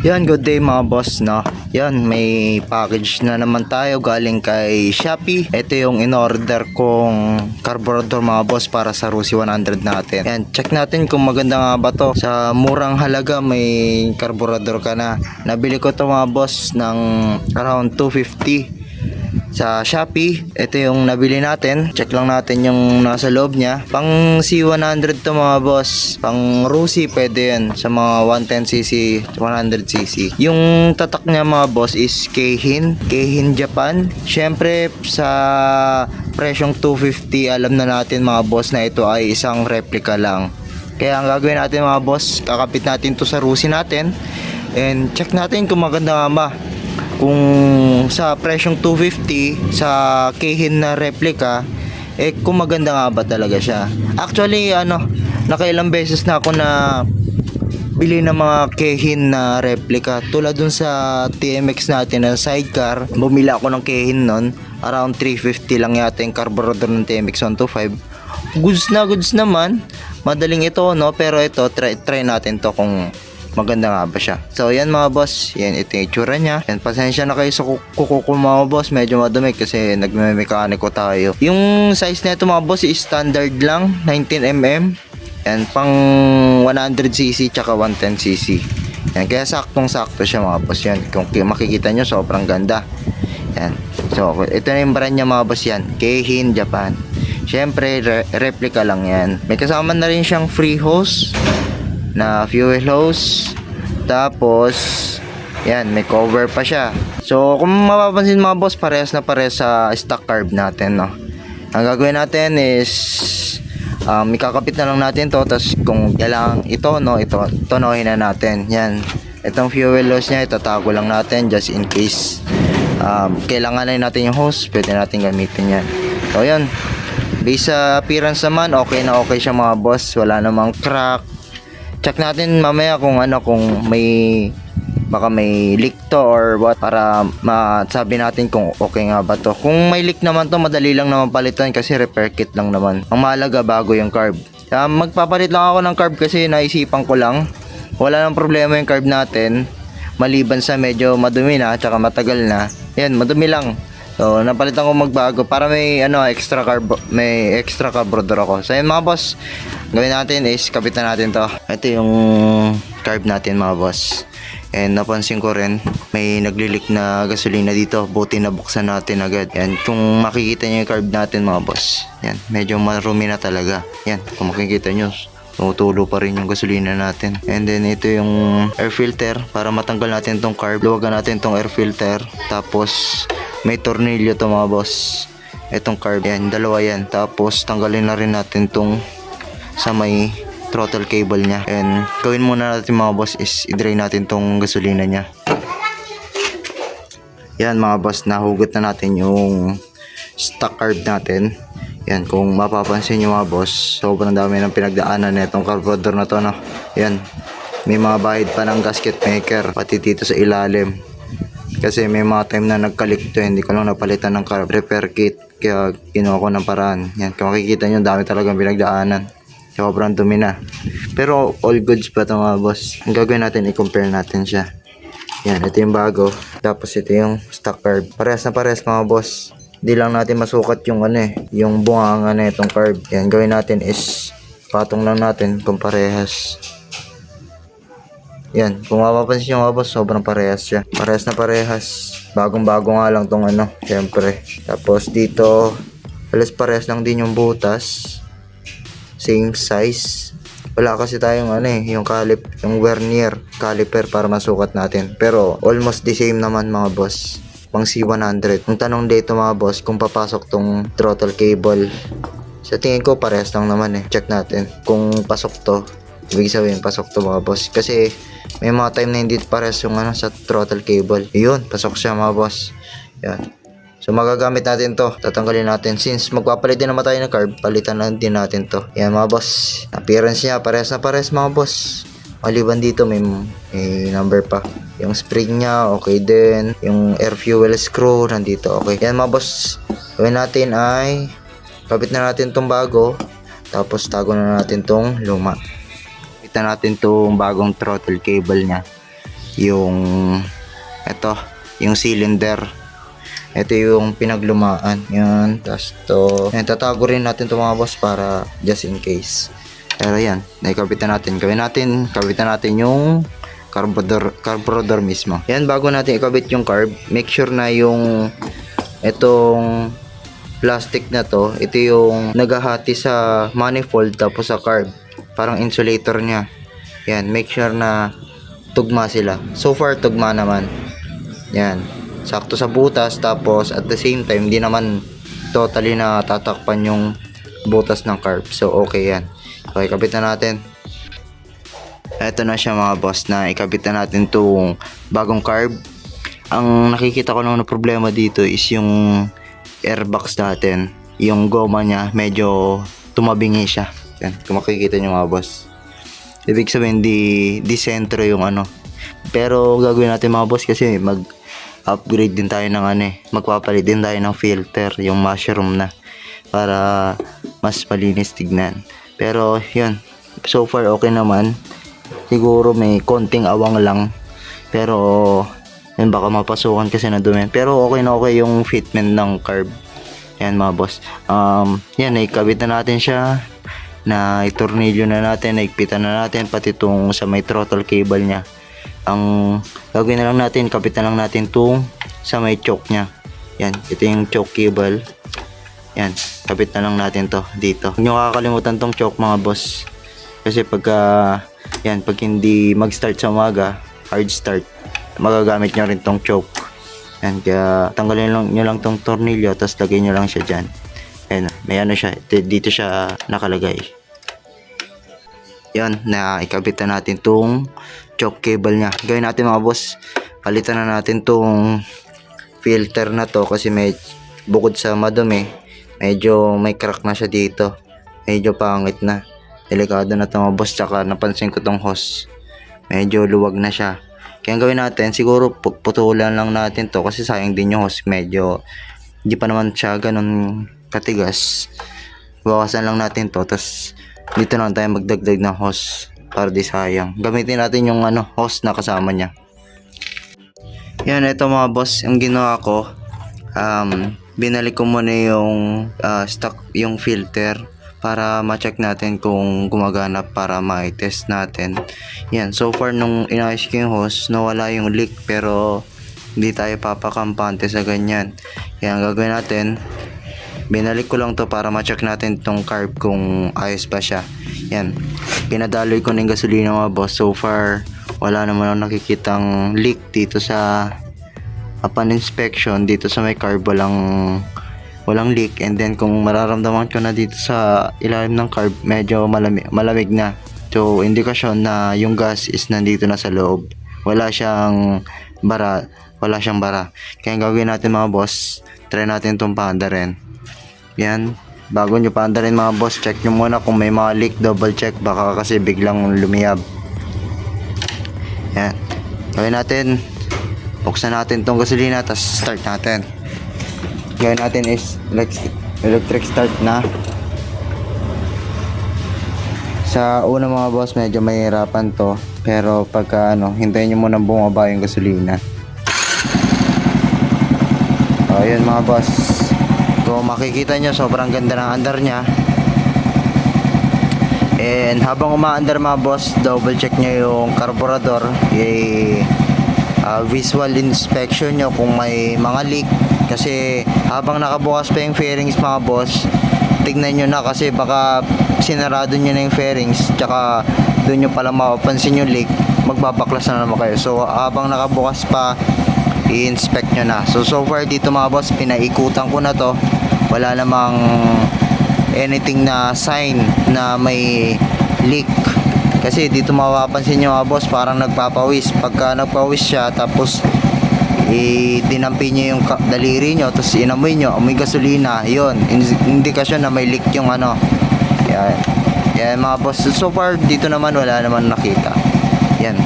Yan, good day mga boss, no? Yan, may package na naman tayo galing kay Shopee. Ito yung in-order kong carburetor mga boss para sa Rusi 100 natin. Yan, check natin kung maganda nga ba to. Sa murang halaga may carburetor ka na. Nabili ko to mga boss ng around 250 sa Shopee. Ito yung nabili natin. Check lang natin yung nasa loob niya. Pang C100 to mga boss. Pang Rusi pwede yan sa mga 110cc, 100cc. Yung tatak niya mga boss is Keihin Japan. Syempre sa presyong 250 alam na natin mga boss na ito ay isang replica lang. Kaya ang gagawin natin mga boss, kakapit natin to sa Rusi natin and check natin kung maganda nga ba. Kung sa presyong 250 sa Keihin na replica, kung maganda nga ba talaga siya. Actually nakailang beses na ako na bili ng mga Keihin na replica. Tulad dun sa TMX natin na sidecar, bumili ako ng Keihin nun, around 350 lang yata yung carburetor ng TMX 125. Goods naman, madaling ito, no? Pero ito try natin to kung maganda nga ba siya. So yan mga boss, yan ito yung itsura niya. Yan, pasensya na kayo sa kuko ko mga boss, medyo madumi kasi nagme-mekaniko tayo. Yung size nito mga boss is standard lang, 19mm. Yan, pang 100cc tsaka 110cc. Yan, kaya saktong sakto siya mga boss. Yan, kung makikita nyo sobrang ganda. Yan, so ito na yung brand niya mga boss, yan Keihin Japan. Syempre replica lang yan. May kasama na rin siyang free hose na fuel hose. Tapos yan, may cover pa siya. So kung mapapansin mga boss, parehas na parehas sa stock carb natin, no? Ang gagawin natin is ikakapit na lang natin to. Tapos kung kailangan ito, no, ito tonohin na natin. Yan, itong fuel hose nya itatago lang natin just in case kailangan na natin yung hose, pwede natin gamitin yan. So yan, based sa appearance naman, okay na okay siya mga boss. Wala namang crack. Check natin mamaya kung kung baka may leak to or what, para masabi natin kung okay nga ba to. Kung may leak naman to, madali lang naman palitan kasi repair kit lang naman. Ang mahalaga bago yung carb. Magpapalit lang ako ng carb kasi naisipan ko lang. Wala nang problema yung carb natin, maliban sa medyo madumi na at matagal na. Yan, madumi lang. So napalitan ko magbago para may extra carb, may extra carburetor ako. So yun mga boss, gawin natin is kapitan natin to. Ito yung carb natin mga boss. And napansin ko rin may naglilik na gasolina dito, buti na buksan natin agad. Yan, kung makikita nyo yung carb natin mga boss, yan, medyo marumi na talaga. Yan, kung makikita nyo, tumutulo pa rin yung gasolina natin. And then ito yung air filter, para matanggal natin tong carb, luwagan natin tong air filter. Tapos may tornilyo to mga boss, itong carb, yan, dalawa yan. Tapos tanggalin na rin natin tong sa may throttle cable nya. And gawin muna natin mga boss is i-drain natin tong gasolina nya. Yan mga boss, nahugot na natin yung stock carb natin. Yan, kung mapapansin nyo mga boss, sobrang dami ng pinagdaanan na itong carburetor na to, no? Yan, may mga bahid pa ng gasket maker pati dito sa ilalim. Kasi may mga time na nagkalik to, hindi ko lang napalitan ng repair kit, kaya ginawa ko ng paraan. Yan, kung makikita nyo, dami talagang pinagdaanan. Sobrang dumi na. Pero all goods pa ito mga boss. Ang gagawin natin, i-compare natin siya. Yan, ito yung bago. Tapos ito yung stock carb. Parehas na parehas mga boss. Hindi lang natin masukat yung yung bunganga na itong carb. Yan, gawin natin is patong lang natin kung parehas. Yan, kung mapapansin nyo mga boss, sobrang parehas siya. Parehas na parehas. Bagong bago nga lang tong syempre. Tapos dito, halos parehas lang din yung butas. Same size. Wala kasi tayong yung yung vernier caliper para masukat natin. Pero almost the same naman mga boss. Pang C100. Ang tanong dito mga boss, kung papasok tong throttle cable. Sa tingin ko parehas lang naman Check natin. Kung pasok to, ibig sabihin pasok to mga boss. Kasi may mga time na hindi parehas yung sa throttle cable. Yun, pasok siya mga boss. Yan. So magagamit natin to, tatanggalin natin. Since magpapalit din naman tayo ng carb, palitan lang din natin to. Yan mga boss, appearance niya parehas na parehas mga boss. Maliban dito may number pa. Yung spring niya okay din. Yung air fuel screw nandito okay. Yan mga boss, gawin natin ay kapit na natin tong bago. Tapos tago na natin tong luma. Kita natin tong bagong throttle cable niya. yung ito, yung cylinder. Ito yung pinaglumaan. Yan. Tapos to. Yan, tatago rin natin to mga boss para just in case. Pero yan. Naikabitan natin. Kabitan natin yung carburetor mismo. Yan. Bago natin ikabit yung carb, make sure na yung itong plastic na to, ito yung naghahati sa manifold tapos sa carb. Parang insulator niya. Yan. Make sure na tugma sila. So far, tugma naman. Yan. Sakto sa butas, tapos at the same time hindi naman totally na tatakpan yung butas ng carb. So okay yan. Okay, ikabit na natin. Ito na siya mga boss, na ikabit na natin tong bagong carb. Ang nakikita ko lang na problema dito is yung airbox natin. Yung goma niya medyo tumabingi siya. Yan, kung makikita nyo mga boss. Ibig sabihin di sentro yung ano. Pero gagawin natin mga boss kasi upgrade din tayo ng magpapalit din tayo ng filter, yung mushroom na, para mas malinis tignan. Pero yun, so far okay naman. Siguro may konting awang lang, pero yun, baka mapasukan kasi na dumi. Pero okay na okay yung fitment ng carb. Yan mga boss. Yan, naikabit na natin siya, na itornilyo na natin, naikpitan na natin pati itong sa may throttle cable nya. Ang gagawin na lang natin, kapit na lang natin itong sa may choke nya. Yan, ito yung choke cable. Yan, kapit na lang natin to dito. Huwag nyo kakalimutan tong choke mga boss, kasi pag hindi mag start sa umaga, hard start, magagamit nyo rin tong choke. Yan, kaya tanggalin nyo lang tong tornilyo, tapos lagay nyo lang siya dyan. Yan, may siya, dito siya nakalagay. Yan, na ikabit na natin tong choke cable nya. Gawin natin mga boss, palitan na natin tong filter na to, kasi bukod sa madumi, medyo may crack na siya dito, medyo pangit na, delikado na to mga boss. Tsaka napansin ko tong hose, medyo luwag na siya. Kaya gawin natin, siguro putulan lang natin to, kasi sayang din yung hose, medyo hindi pa naman siya ganun katigas. Bawasan lang natin to, tas dito lang tayo magdagdag ng hose para di sayang. Gamitin natin yung hose na kasama niya. Yan, ito mga boss, yung ginawa ko, binalik ko muna yung stock, yung filter, para ma-check natin kung gumagana, para ma-test natin. Yan, so far nung inayos ko yung hose, nawala yung leak, pero hindi tayo papakampante sa ganyan. Yan, gagawin natin, binalik ko lang to para ma-check natin tong carb kung ayos pa siya. Yan, pinadaloy ko ng gasolina mga boss. So far wala naman akong nakikitang leak dito sa upon inspection. Dito sa may carb walang leak. And then kung mararamdaman ko na dito sa ilalim ng carb medyo malamig na, so indikasyon na yung gas is nandito na sa loob. Wala siyang bara. Kaya gagawin natin mga boss, try natin itong paandarin. Yan, bago nyo paandarin mga boss, check nyo muna kung may mga leak, double check, baka kasi biglang lumiyab. Yan, gawin natin, buksan natin tong gasolina, tapos start natin. Gawin natin is electric start na. Sa una mga boss medyo mahirapan to, pero pagka hintayin nyo muna bumaba yung gasolina. O yun mga boss, kung makikita nyo, sobrang ganda ng andar nya. And habang umaandar mga boss, double check nyo yung carburetor, visual inspection nyo kung may mga leak. Kasi habang nakabukas pa yung fairings mga boss, tignan nyo na, kasi baka sinarado nyo na yung fairings, tsaka doon nyo pala mapapansin yung leak, magbabaklas na naman kayo. So habang nakabukas pa, i-inspect nyo na. So far dito mga boss, pinaikutan ko na to, wala namang anything na sign na may leak. Kasi dito mapapansin nyo mga boss, parang nagpapawis. Pagka nagpawis siya, tapos dinampi nyo yung daliri nyo, tapos inamoy nyo, amoy gasolina, yun, indikasyon na may leak yung yan mga boss. So far dito naman wala naman nakita. Yan,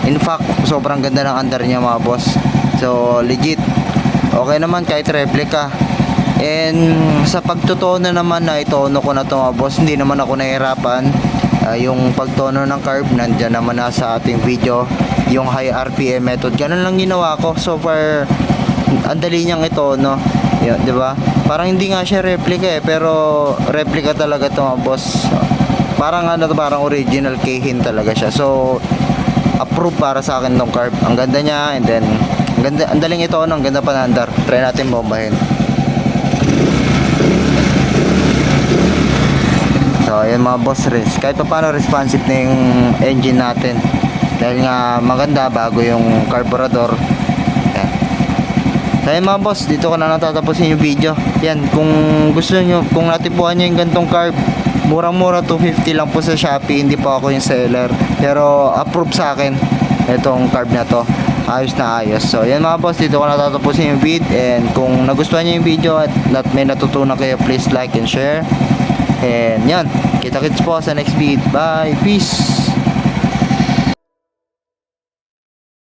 in fact sobrang ganda ng andar niya mga boss. So legit okay naman kahit replica. And sa pagtotono naman na itono ko na to mga boss, hindi naman ako nahirapan. Yung pagtono ng carb, nandyan naman na sa ating video. Yung high RPM method, ganun lang ginawa ko. So far, ang dali niyang ito, no? Yun, di ba? Parang hindi nga siya replica pero replica talaga to mga boss. Parang ano to, parang original Keihin talaga siya. So, approve para sa akin tong carb. Ang ganda niya, and then, ang daling ito, no? Ang ganda pa na andar. Try natin bombahin. So, ayan mga boss, kahit pa paano responsive na yung engine natin. Dahil nga maganda, bago yung carburetor. Ayan. So, ayan mga boss, dito ko na natatapusin yung video. Yan, kung gusto nyo, kung natipuan nyo yung gantong carb, murang-mura, 250 lang po sa Shopee. Hindi po ako yung seller, pero approve sa akin itong carb na to. Ayos na ayos. So, yan mga boss, dito ko natatapusin yung vid. And kung nagustuhan nyo yung video at may natutunan kayo, please like and share. And yan, kita-kits po sa next vid. Bye, peace.